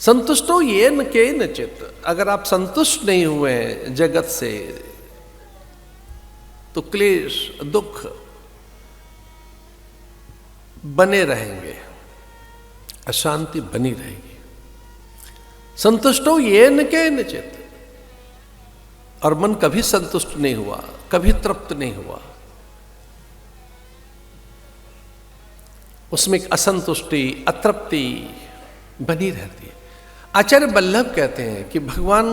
संतुष्टो येन केनचित्, अगर आप संतुष्ट नहीं हुए जगत से तो क्लेश दुख बने रहेंगे, अशांति बनी रहेगी। संतुष्टो येन केनचित्, और मन कभी संतुष्ट नहीं हुआ, कभी तृप्त नहीं हुआ, उसमें एक असंतुष्टि अतृप्ति बनी रहती है। आचार्य वल्लभ कहते हैं कि भगवान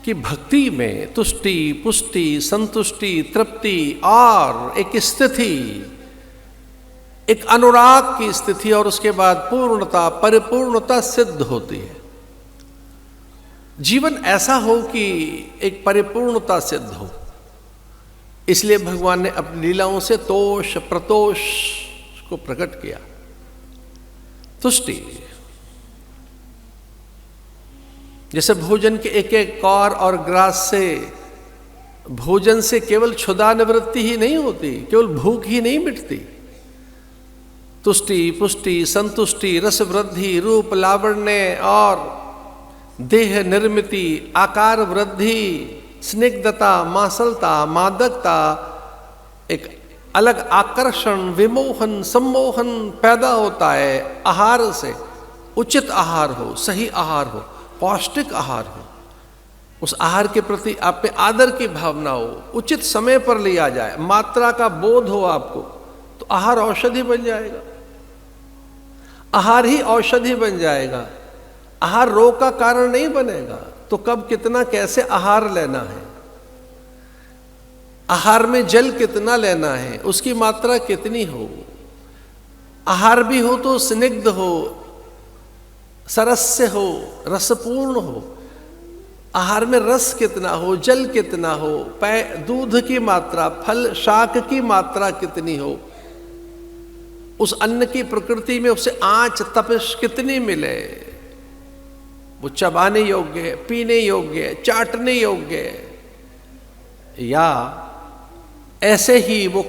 की भक्ति में तुष्टि पुष्टि संतुष्टि तृप्ति और एक स्थिति, एक अनुराग की स्थिति, और उसके बाद पूर्णता परिपूर्णता सिद्ध होती है। जीवन ऐसा हो कि एक परिपूर्णता सिद्ध हो, इसलिए भगवान ने अपनी लीलाओं से तोष प्रतोष को प्रकट किया। तुष्टि, जैसे भोजन के एक एक कौर और ग्रास से, भोजन से केवल क्षुधा निवृत्ति ही नहीं होती, केवल भूख ही नहीं मिटती। तुष्टि पुष्टि संतुष्टि रस वृद्धि रूप लावण्य और देह निर्मिति आकार वृद्धि स्निग्धता मांसलता मादकता, एक अलग आकर्षण विमोहन सम्मोहन पैदा होता है आहार से। उचित आहार हो, सही आहार हो, पौष्टिक आहार हो, उस आहार के प्रति आप में आदर की भावना हो, उचित समय पर लिया जाए, मात्रा का बोध हो आपको, तो आहार औषधि बन जाएगा। आहार ही औषधि बन जाएगा। आहार रोग का कारण नहीं बनेगा। तो कब कितना कैसे आहार लेना है, आहार में जल कितना लेना है, उसकी मात्रा कितनी हो, आहार भी हो तो स्निग्ध हो, सरस्य हो, रसपूर्ण हो, आहार में रस कितना हो, जल कितना हो, दूध की मात्रा, फल शाक की मात्रा कितनी हो, उस अन्न की प्रकृति में उसे आंच तपिश कितनी मिले, वो चबाने योग्य है, पीने योग्य है, चाटने योग्य है, या ऐसे ही वो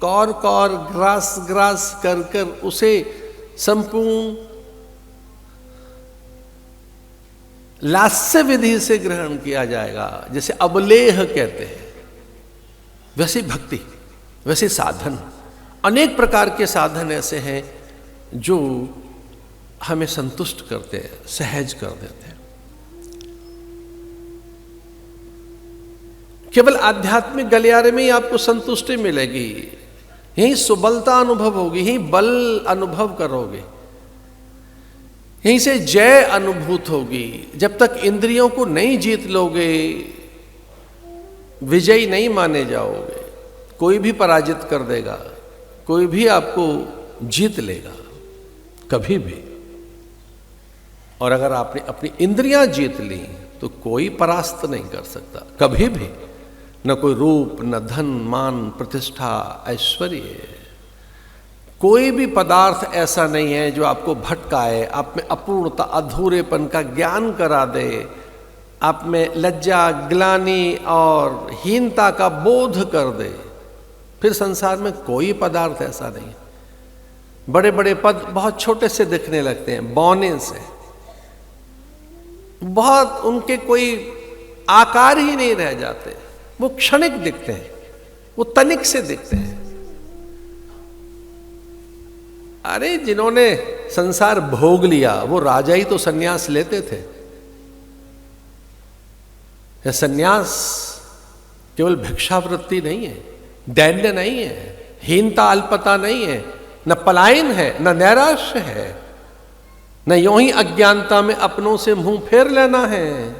कौर कौर ग्रास ग्रास कर कर उसे संपूर्ण लास्य विधि से ग्रहण किया जाएगा, जैसे अवलेह कहते हैं। वैसी भक्ति, वैसे साधन, अनेक प्रकार के साधन ऐसे हैं जो हमें संतुष्ट करते हैं, सहज कर देते हैं। केवल आध्यात्मिक गलियारे में ही आपको संतुष्टि मिलेगी, यही सुबलता अनुभव होगी, यही बल अनुभव करोगे, यहीं से जय अनुभूत होगी। जब तक इंद्रियों को नहीं जीत लोगे, विजयी नहीं माने जाओगे। कोई भी पराजित कर देगा, कोई भी आपको जीत लेगा, कभी भी। और अगर आपने अपनी इंद्रियां जीत ली तो कोई परास्त नहीं कर सकता, कभी भी। न कोई रूप, न धन, मान, प्रतिष्ठा, ऐश्वर्य, कोई भी पदार्थ ऐसा नहीं है जो आपको भटकाए, आप में अपूर्णता अधूरेपन का ज्ञान करा दे, आप में लज्जा ग्लानि और हीनता का बोध कर दे। फिर संसार में कोई पदार्थ ऐसा नहीं। बड़े बड़े पद बहुत छोटे से दिखने लगते हैं, बौने से, बहुत उनके कोई आकार ही नहीं रह जाते, वो क्षणिक दिखते हैं, वो तनिक से दिखते हैं। अरे जिन्होंने संसार भोग लिया वो राजा ही तो सन्यास लेते थे। यह सन्यास केवल भिक्षावृत्ति नहीं है, दैन्य नहीं है, हीनता अल्पता नहीं है, न पलायन है, न नैराश्य है, न यूं ही अज्ञानता में अपनों से मुंह फेर लेना है,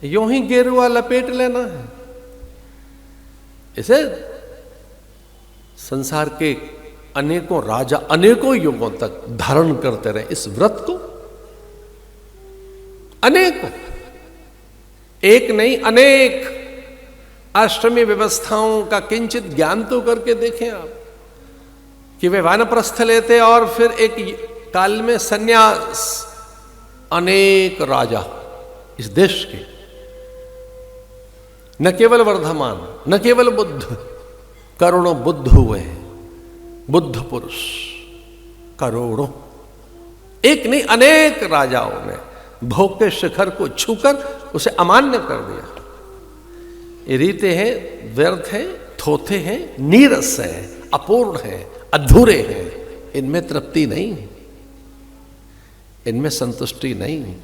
यूं ही गेरुआ लपेट लेना है। इसे संसार के अनेकों राजा अनेकों युगों तक धारण करते रहे इस व्रत को, अनेकों, एक नहीं अनेक आश्रमी व्यवस्थाओं का किंचित ज्ञान तो करके देखें आप, कि वे वानप्रस्थ लेते और फिर एक काल में सन्यास। अनेक राजा इस देश के, न केवल वर्धमान, न केवल बुद्ध, करोड़ों बुद्ध हुए हैं, बुद्ध पुरुष करोड़ों, एक नहीं, अनेक राजाओं ने भोग के शिखर को छूकर उसे अमान्य कर दिया। ये रीते हैं व्यर्थ हैं, थोथे हैं, नीरस हैं, अपूर्ण हैं, अधूरे हैं। इनमें तृप्ति नहीं, इनमें संतुष्टि नहीं।